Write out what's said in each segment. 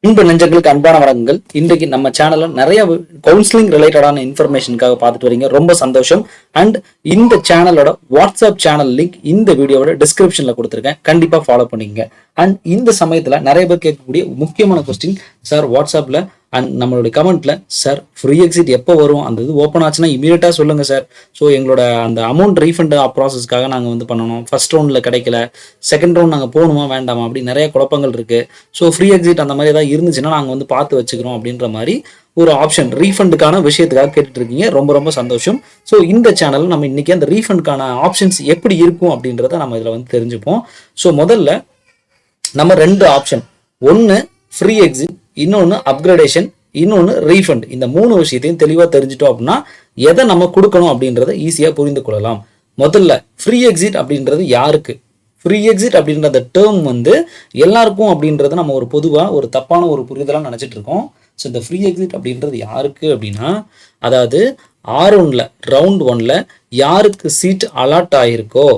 அன்பு நெஞ்சங்களுக்கு அன்பான வணக்கங்கள். இன்றைக்கு நம்ம சேனல்ல நிறைய கவுன்சிலிங் ரிலேட்டடான இன்ஃபர்மேஷனுக்காக பார்த்துட்டு வரீங்க. ரொம்ப சந்தோஷம். அண்ட் இந்த சேனலோட வாட்ஸ்அப் சேனல் லிங்க் இந்த வீடியோட டிஸ்கிரிப்ஷன்ல கொடுத்துருக்கேன். கண்டிப்பா ஃபாலோ பண்ணிக்கங்க. அண்ட் இந்த சமயத்துல நிறைய பேர் கேட்கக்கூடிய முக்கியமான கொஸ்டின், சார் வாட்ஸ்அப்ல அண்ட் நம்மளுடைய கமெண்ட்ல, சார் ஃப்ரீ எக்ஸிட் எப்போ வரும், அந்த இது ஓப்பன் ஆச்சுன்னா இமீடியட்டா சொல்லுங்க சார். ஸோ எங்களோட அந்த அமௌண்ட் ரீஃபண்ட் ப்ராசஸ்க்காக நாங்கள் வந்து பண்ணணும். ஃபர்ஸ்ட் ரவுண்ட்ல கிடைக்கல, செகண்ட் ரவுண்ட் நாங்கள் போகணுமா வேண்டாமா அப்படி நிறைய குழப்பங்கள் இருக்கு. ஸோ ஃப்ரீ எக்ஸிட் அந்த மாதிரி ஏதாவது இருந்துச்சுன்னா நாங்கள் வந்து பார்த்து வச்சுக்கிறோம் அப்படின்ற மாதிரி ஒரு ஆப்ஷன் ரீஃபண்டுக்கான விஷயத்துக்காக கேட்டுட்டு இருக்கீங்க. ரொம்ப ரொம்ப சந்தோஷம். ஸோ இந்த சேனல் நம்ம இன்னைக்கு அந்த ரீஃபண்டுக்கான ஆப்ஷன்ஸ் எப்படி இருக்கும் அப்படின்றத நம்ம இதில் வந்து தெரிஞ்சுப்போம். ஸோ முதல்ல நம்ம ரெண்டு ஆப்ஷன், ஒன்று ஃப்ரீ எக்ஸிட், இன்னொன்று அப்கிரேடேஷன், இன்னொன்று ரீஃபண்ட். இந்த மூணு விஷயத்தையும் தெளிவாக தெரிஞ்சிட்டோம் அப்படின்னா எதை நம்ம கொடுக்கணும் அப்படின்றத ஈஸியாக புரிந்து கொள்ளலாம். முதல்ல ஃப்ரீ எக்ஸிட் அப்படின்றது யாருக்கு? ஃப்ரீ எக்ஸிட் அப்படின்ற அந்த டேர்ம் வந்து எல்லாருக்கும் அப்படின்றத நம்ம ஒரு பொதுவாக ஒரு தப்பான ஒரு புரிதலாக நினச்சிட்டு இருக்கோம். ஸோ இந்த ஃப்ரீ எக்ஸிட் அப்படின்றது யாருக்கு அப்படின்னா, அதாவது R1ல ரவுண்ட் 1ல யாருக்கு சீட் அலாட் ஆகிருக்கோ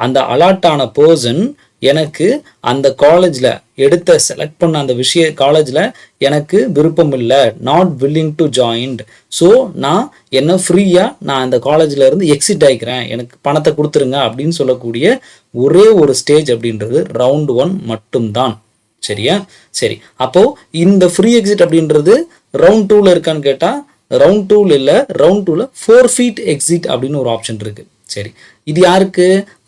அந்த அலாட் ஆன பர்சன் எனக்கு அந்த காலேஜில் எடுத்த செலக்ட் பண்ண அந்த காலேஜில் எனக்கு விருப்பம் இல்லை, not willing to joint. So நான் என்ன ஃப்ரீயாக நான் அந்த காலேஜில் இருந்து எக்ஸிட் ஆகிக்கிறேன், எனக்கு பணத்தை கொடுத்துருங்க அப்படின்னு சொல்லக்கூடிய ஒரே ஒரு ஸ்டேஜ் அப்படின்றது ரவுண்ட் 1 மட்டும்தான். சரியா? சரி, அப்போது இந்த ஃப்ரீ எக்ஸிட் அப்படின்றது ரவுண்ட் 2ல இருக்கான்னு கேட்டால் ரவுண்ட் 2ல இல்லை, ரவுண்ட் 2ல 4 ஃபீட் எக்ஸிட் அப்படின்னு ஒரு ஆப்ஷன் இருக்குது. சரி, இது யாருக்கு?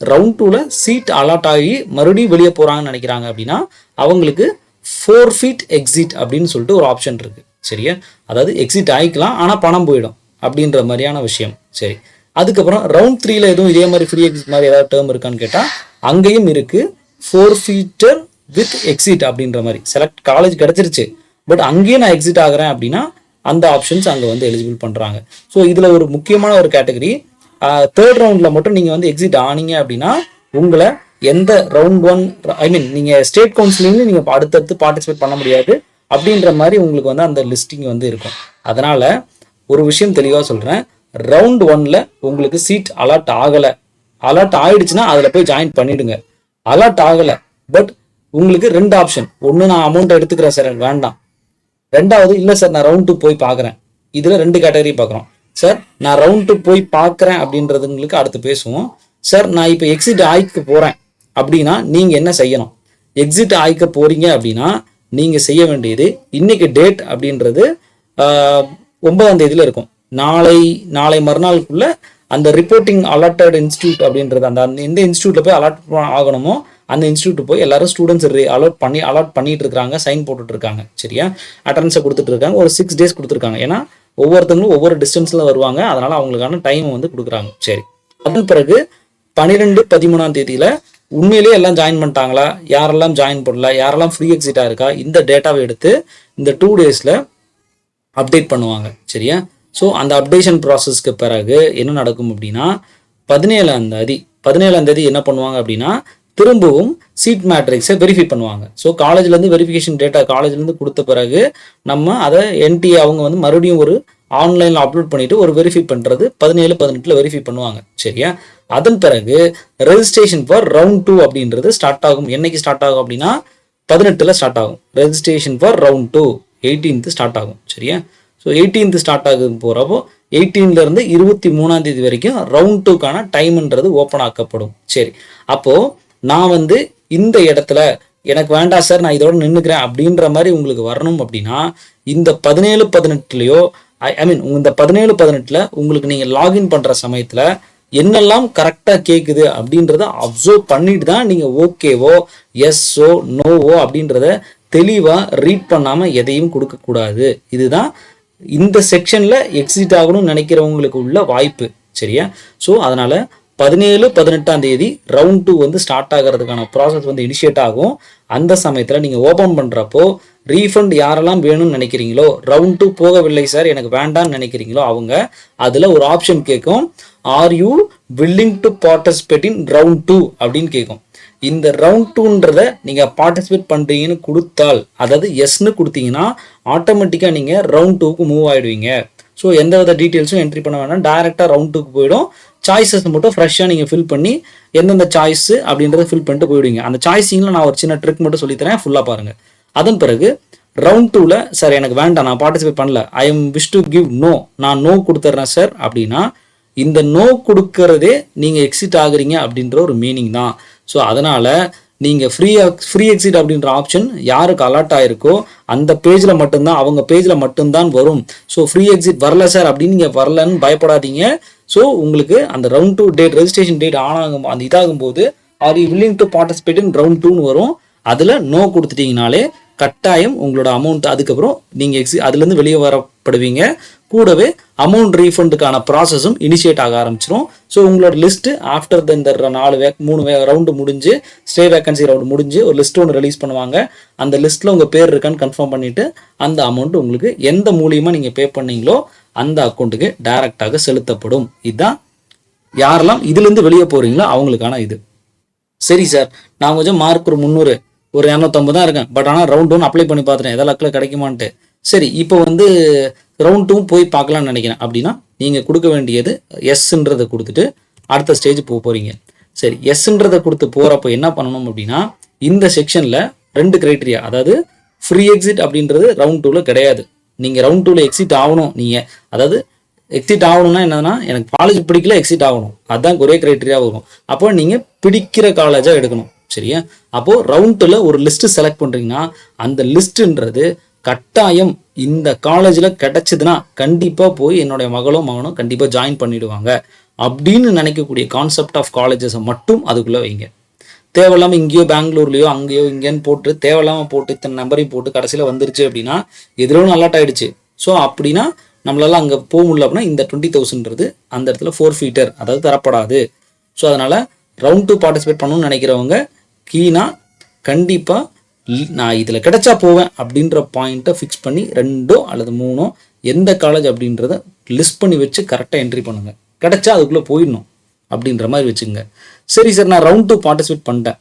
ரவுண்ட் 2ல சீட் அலாட் ஆகி மறுபடியும் வெளியே போகிறாங்கன்னு நினைக்கிறாங்க அப்படின்னா அவங்களுக்கு 4 ஃபீட் எக்ஸிட் அப்படின்னு சொல்லிட்டு ஒரு ஆப்ஷன் இருக்குது. சரியா? அதாவது எக்ஸிட் ஆகிக்கலாம் ஆனால் பணம் போயிடும் அப்படின்ற மாதிரியான விஷயம். சரி, அதுக்கப்புறம் ரவுண்ட் 3ல எதுவும் இதே மாதிரி ஃப்ரீ எக்ஸிட் மாதிரி ஏதாவது டேர்ம் இருக்கான்னு கேட்டால் அங்கேயும் இருக்குது. 4 ஃபீட்டர் வித் எக்ஸிட் அப்படின்ற மாதிரி செலக்ட் காலேஜ் கிடச்சிருச்சு, பட் அங்கேயும் நான் எக்ஸிட் ஆகிறேன் அப்படின்னா அந்த ஆப்ஷன்ஸ் அங்கே வந்து எலிஜிபிள் பண்ணுறாங்க. ஸோ இதில் ஒரு முக்கியமான ஒரு கேட்டகரி, தேர்ட் ரவுண்டில் மட்டும் நீங்கள் வந்து எக்ஸிட் ஆனீங்க அப்படின்னா உங்களை எந்த ரவுண்ட் 1 நீங்கள் ஸ்டேட் கவுன்சிலிங்லையும் நீங்கள் அடுத்தடுத்து பார்ட்டிசிபேட் பண்ண முடியாது அப்படின்ற மாதிரி உங்களுக்கு வந்து அந்த லிஸ்டிங் வந்து இருக்கும். அதனால் ஒரு விஷயம் தெளிவாக சொல்கிறேன், ரவுண்ட் 1ல உங்களுக்கு சீட் அலாட் ஆகலை, அலாட் ஆகிடுச்சுன்னா அதில் போய் ஜாயின் பண்ணிவிடுங்க. அலாட் ஆகலை பட் உங்களுக்கு ரெண்டு ஆப்ஷன், ஒன்று நான் அமௌண்ட் எடுத்துக்கிறேன் சார் வேண்டாம், ரெண்டாவது இல்லை சார் நான் ரவுண்ட் 2 போய் பார்க்குறேன். இதில் ரெண்டு கேட்டகரி பார்க்குறோம். சார் நான் ரவுண்ட் 2 போய் பார்க்குறேன் அப்படின்றதுங்களுக்கு அடுத்து பேசுவோம். சார் நான் இப்போ எக்ஸிட் ஆகிக்க போகிறேன் அப்படின்னா நீங்கள் என்ன செய்யணும்? எக்ஸிட் ஆகிக்க போகிறீங்க அப்படின்னா நீங்கள் செய்ய வேண்டியது, இன்னைக்கு டேட் அப்படின்றது 9ஆம் தேதியில் இருக்கும். நாளை மறுநாளுக்குள்ள அந்த ரிப்போர்ட்டிங் அலாட்டட் இன்ஸ்டியூட் அப்படின்றது அந்த எந்த இன்ஸ்டியூட்டில் போய் அலாட் ஆகணுமோ அந்த இன்ஸ்டியூட் போய் எல்லாரும் ஸ்டூடெண்ட்ஸ் அலாட் பண்ணிட்டு இருக்காங்க, சைன் போட்டுட்டு இருக்காங்க. சரியா? அட்டண்டன்ஸை கொடுத்துட்டு இருக்காங்க. ஒரு 6 days கொடுத்துருக்காங்க. ஏன்னா ஒவ்வொருத்தங்களும் ஒவ்வொரு டிஸ்டன்ஸ்ல வருவாங்க, அதனால அவங்களுக்கான டைம் வந்து கொடுக்குறாங்க. சரி, அதன் பிறகு 12, 13ஆம் தேதியில உண்மையிலேயே எல்லாம் ஜாயின் பண்ணிட்டாங்களா, யாரெல்லாம் ஜாயின் பண்ணல, யாரெல்லாம் ஃப்ரீ எக்ஸிட்டா இருக்கா, இந்த டேட்டாவை எடுத்து இந்த 2 daysல அப்டேட் பண்ணுவாங்க. சரியா? ஸோ அந்த அப்டேஷன் ப்ராசஸ்க்கு பிறகு என்ன நடக்கும் அப்படின்னா 17ஆம் தேதி என்ன பண்ணுவாங்க அப்படின்னா திரும்பவும் சீட் மேட்ரிக்ஸை வெரிஃபை பண்ணுவாங்க. ஸோ காலேஜ்லேருந்து வெரிஃபிகேஷன் டேட்டா காலேஜ்லேருந்து கொடுத்த பிறகு நம்ம அதை என்டிஏ அவங்க வந்து மறுபடியும் ஒரு ஆன்லைனில் அப்லோட் பண்ணிட்டு ஒரு வெரிஃபை பண்ணுறது 17, 18ல் வெரிஃபை பண்ணுவாங்க. சரியா? அதன் பிறகு ரெஜிஸ்ட்ரேஷன் ஃபார் ரவுண்ட் 2 அப்படின்றது ஸ்டார்ட் ஆகும். என்னைக்கு ஸ்டார்ட் ஆகும் அப்படின்னா 18ல் ஸ்டார்ட் ஆகும். Registration for round 2 18th start ஆகும். சரியா? ஸோ 18th ஸ்டார்ட் ஆகும் போகிறப்போ 18லேருந்து 23ஆம் தேதி வரைக்கும் ரவுண்ட் 2க்கான டைம்ன்றது ஓப்பன் ஆக்கப்படும். சரி, அப்போது நான் வந்து இந்த இடத்துல எனக்கு வேண்டாம் சார் நான் இதோட நின்றுக்கிறேன் அப்படின்ற மாதிரி உங்களுக்கு வரணும் அப்படின்னா இந்த 17, 18லையோ இந்த 17, 18ல் உங்களுக்கு நீங்கள் லாகின் பண்ணுற சமயத்தில் என்னெல்லாம் கரெக்டாக கேட்குது அப்படின்றத அப்சர்வ் பண்ணிட்டு தான் நீங்கள் ஓகேவோ எஸ்ஸோ நோவோ அப்படின்றத தெளிவாக ரீட் பண்ணாமல் எதையும் கொடுக்கக்கூடாது. இதுதான் இந்த செக்ஷனில் எக்ஸிட் ஆகணும்னு நினைக்கிறவங்களுக்கு உள்ள வாய்ப்பு. சரியா? ஸோ அதனால் 17, 18ஆம் தேதி ரவுண்ட் 2 வந்து ஸ்டார்ட் ஆகிறதுக்கான ப்ராசஸ் வந்து இனிஷியேட் ஆகும். அந்த சமயத்தில் நீங்கள் ஓப்பன் பண்ணுறப்போ ரீஃபண்ட் யாரெல்லாம் வேணும்னு நினைக்கிறீங்களோ, ரவுண்ட் 2 போகவில்லை சார் எனக்கு வேண்டாம்னு நினைக்கிறீங்களோ அவங்க அதில் ஒரு ஆப்ஷன் கேட்கும், R you willing to participate in round 2 அப்படின்னு கேட்கும். இந்த ரவுண்ட் 2ன்றத நீங்கள் பார்ட்டிசிபேட் பண்ணுறீங்கன்னு கொடுத்தால், அதாவது எஸ்ன்னு கொடுத்தீங்கன்னா ஆட்டோமேட்டிக்காக நீங்கள் ரவுண்ட் 2க்கு மூவ் ஆகிடுவீங்க. ஸோ எந்த வித டீட்டெயில்ஸும் என்ட்ரி பண்ண வேணாம், டைரெக்டாக ரவுண்ட் 2க்கு போயிடும். சாய்ஸஸ் மட்டும் ஃப்ரெஷ்ஷாக நீங்கள் ஃபில் பண்ணி எந்தெந்த சாய்ஸ் அப்படின்றத ஃபில் பண்ணிட்டு போயிடுவீங்க. அந்த சாய்ஸிங்கில் நான் ஒரு சின்ன ட்ரிக் மட்டும் சொல்லித்தரேன், ஃபுல்லாக பாருங்கள். அதன் பிறகு ரவுண்ட் 2ல சார் எனக்கு வேண்டாம், நான் பார்ட்டிசிபேட் பண்ணல, I am wish to give no, நான் நோ கொடுத்துட்றேன் சார் அப்படின்னா இந்த நோ கொடுக்கறதே நீங்கள் எக்ஸிட் ஆகுறீங்க அப்படின்ற ஒரு மீனிங் தான். ஸோ அதனால் நீங்கள் ஃப்ரீ எக்ஸிட் அப்படின்ற ஆப்ஷன் யாருக்கு அலர்ட் ஆயிருக்கோ அந்த பேஜில் மட்டும்தான், அவங்க பேஜில் மட்டும்தான் வரும். ஸோ ஃப்ரீ எக்ஸிட் வரல சார் அப்படின்னு நீங்கள் வரலன்னு பயப்படாதீங்க. ஸோ உங்களுக்கு அந்த ரவுண்ட் 2 டேட் ரெஜிஸ்ட்ரேஷன் டேட் ஆனாகும், அந்த இதாகும் போது are you willing to participate in round 2ன்னு வரும். அதில் நோ கொடுத்துட்டீங்கனாலே கட்டாயம் உங்களோட அமௌண்ட் அதுக்கப்புறம் நீங்கள் அதுலேருந்து வெளியே வரப்படுவீங்க. கூடவே அமௌண்ட் ரீஃபண்டுக்கான ப்ராசஸும் இனிஷியேட் ஆக ஆரம்பிச்சிடும். ஸோ உங்களோட லிஸ்ட்டு ஆஃப்டர் இந்த 3 ரவுண்டு முடிஞ்சு, ஸ்டே வேகன்சி ரவுண்டு முடிஞ்சு ஒரு லிஸ்ட் ஒன்று ரிலீஸ் பண்ணுவாங்க. அந்த லிஸ்ட்டில் உங்கள் பேர் இருக்கான்னு கன்ஃபார்ம் பண்ணிவிட்டு அந்த அமௌண்ட் உங்களுக்கு எந்த மூலியமாக நீங்கள் பே பண்ணீங்களோ அந்த அக்கௌண்ட்டுக்கு டைரெக்டாக செலுத்தப்படும். இதுதான் யாரெல்லாம் இதுலேருந்து வெளியே போகிறீங்களோ அவங்களுக்கான இது. சரி சார், நான் கொஞ்சம் மார்க் ஒரு 300 ஒரு 250 தான் இருக்கேன், பட் ஆனால் ரவுண்ட் 1 அப்ளை பண்ணி பார்த்துட்டேன், எதாவது லக்கில் கிடைக்குமான்ட்டு. சரி, இப்போ ரவுண்ட் 2 போய் பார்க்கலான்னு நினைக்கிறேன் அப்படின்னா நீங்கள் கொடுக்க வேண்டியது எஸ்ன்றதை கொடுத்துட்டு அடுத்த ஸ்டேஜ் போகிறீங்க. சரி, எஸ்ன்றதை கொடுத்து போகிறப்போ என்ன பண்ணணும் அப்படின்னா இந்த செக்ஷனில் 2 கிரைட்டீரியா, அதாவது ஃப்ரீ எக்ஸிட் அப்படின்றது ரவுண்ட் 2ல கிடையாது. நீங்கள் ரவுண்ட் 2ல எக்ஸிட் ஆகணும். நீங்கள் அதாவது எக்ஸிட் ஆகணும்னா என்னன்னா எனக்கு காலேஜ் பிடிக்கல, எக்ஸிட் ஆகணும், அதுதான் ஒரே கிரைட்டீரியா வரும். அப்போ நீங்கள் பிடிக்கிற காலேஜாக எடுக்கணும். சரியா? அப்போது ரவுண்ட் 2ல ஒரு லிஸ்ட்டு செலக்ட் பண்ணுறீங்கன்னா அந்த லிஸ்ட்டுன்றது கட்டாயம் இந்த காலேஜில் கிடைச்சதுன்னா கண்டிப்பாக போய் என்னுடைய மகனும் கண்டிப்பாக ஜாயின் பண்ணிடுவாங்க அப்படின்னு நினைக்கக்கூடிய கான்செப்ட் ஆஃப் காலேஜஸை மட்டும் அதுக்குள்ளே வைங்க. தேவையில்லாமல் இங்கேயோ பெங்களூர்லையோ அங்கேயோ இங்கேன்னு போட்டு தேவையில்லாமல் போட்டு இத்தனை நம்பரையும் போட்டு கடைசியில் வந்துருச்சு அப்படின்னா எதிரும் அலர்ட் ஆகிடுச்சு. ஸோ அப்படின்னா நம்மளால அங்கே போக முடியல அப்படின்னா இந்த 20,000ன்றது அந்த இடத்துல ஃபோர்ஃபீட்டர், அதாவது தரப்படாது. ஸோ அதனால் ரவுண்ட் 2 பார்ட்டிசிபேட் பண்ணணும்னு நினைக்கிறவங்க கீனா கண்டிப்பாக நான் இதில் கிடைச்சா போவேன் அப்படின்ற பாயிண்ட்டை ஃபிக்ஸ் பண்ணி 2 அல்லது 3 எந்த காலேஜ் அப்படின்றத லிஸ்ட் பண்ணி வச்சு கரெக்டாக என்ட்ரி பண்ணுங்கள். கிடைச்சா அதுக்குள்ளே போயிடணும் அப்படின்ற மாதிரி வச்சுங்க. சரி சார், நான் ரவுண்ட் 2 பார்ட்டிசிபேட் பண்ணிட்டேன்,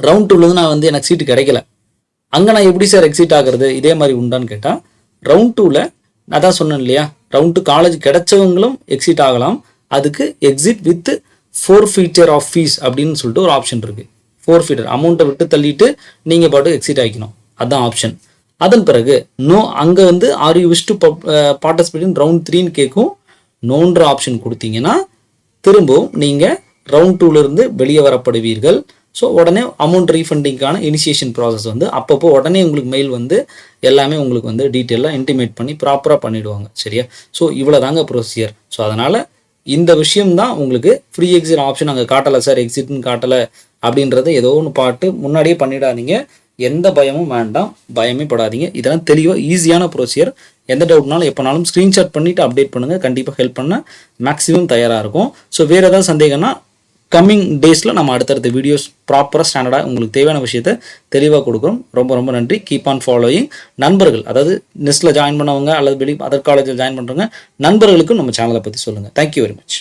ரவுண்ட் 2லேருந்து நான் எனக்கு சீட்டு கிடைக்கல, அங்கே நான் எப்படி சார் எக்ஸிட் ஆகிறது, இதே மாதிரி உண்டான்னு கேட்டால் ரவுண்ட் 2ல அதான் சொன்னேன் இல்லையா, ரவுண்ட் 2 காலேஜ் கிடைச்சவங்களும் எக்ஸிட் ஆகலாம். அதுக்கு எக்ஸிட் வித் ஃபோர்ஃபீட்டர் ஆஃப் ஃபீஸ் அப்படின்னு சொல்லிட்டு ஒரு ஆப்ஷன் இருக்குது. ஃபோர்ஃபீட்டர் அமௌண்ட்டை விட்டு தள்ளிட்டு நீங்கள் பாட்டு எக்ஸிட் ஆகிக்கணும், அதுதான் ஆப்ஷன். அதன் பிறகு நோ, அங்கே are you wish to participate in round 3ன்னு கேட்கும். நோன்ற ஆப்ஷன் கொடுத்தீங்கன்னா திரும்பவும் நீங்கள் ரவுண்ட் 2லேருந்து வெளியே வரப்படுவீர்கள். ஸோ உடனே அமௌண்ட் ரீஃபண்டிங்கான இனிஷியேஷன் ப்ராசஸ் அப்பப்போ உடனே உங்களுக்கு மெயில் எல்லாமே உங்களுக்கு டீட்டெயிலாக இன்டிமேட் பண்ணி ப்ராப்பராக பண்ணிவிடுவாங்க. சரியா? ஸோ இவ்வளோ தாங்க ப்ரொசீஜர். ஸோ அதனால் இந்த விஷயம்தான் உங்களுக்கு ஃப்ரீ எக்ஸிட் ஆப்ஷன் அங்கே காட்டலை சார், எக்ஸிட்னு காட்டலை அப்படின்றத ஏதோ ஒன்று பாட்டு முன்னாடியே பண்ணிடாதீங்க. எந்த பயமும் வேண்டாம், பயமே படாதீங்க. இதெல்லாம் தெளிவாக ஈஸியான ப்ரொசீஜர். எந்த டவுட்னாலும் எப்போனாலும் ஸ்க்ரீன்ஷாட் பண்ணிவிட்டு அப்டேட் பண்ணுங்கள், கண்டிப்பாக ஹெல்ப் பண்ண மேக்ஸிமம் தயாராக இருக்கும். ஸோ வேறு ஏதாவது சந்தேகம்னா கம்மிங் டேஸில் நம்ம அடுத்தடுத்த வீடியோஸ் ப்ராப்பராக ஸ்டாண்டர்டாக உங்களுக்கு தேவையான விஷயத்தை தெளிவாக கொடுக்குறோம். ரொம்ப ரொம்ப நன்றி. Keep on following. நண்பர்கள், அதாவது நெஸ்ட்டில் ஜாயின் பண்ணவங்க அல்லது அதர் காலேஜில் ஜாயின் பண்ணுறவங்க நண்பர்களுக்கும் நம்ம சேனலை பற்றி சொல்லுங்கள். Thank you very much.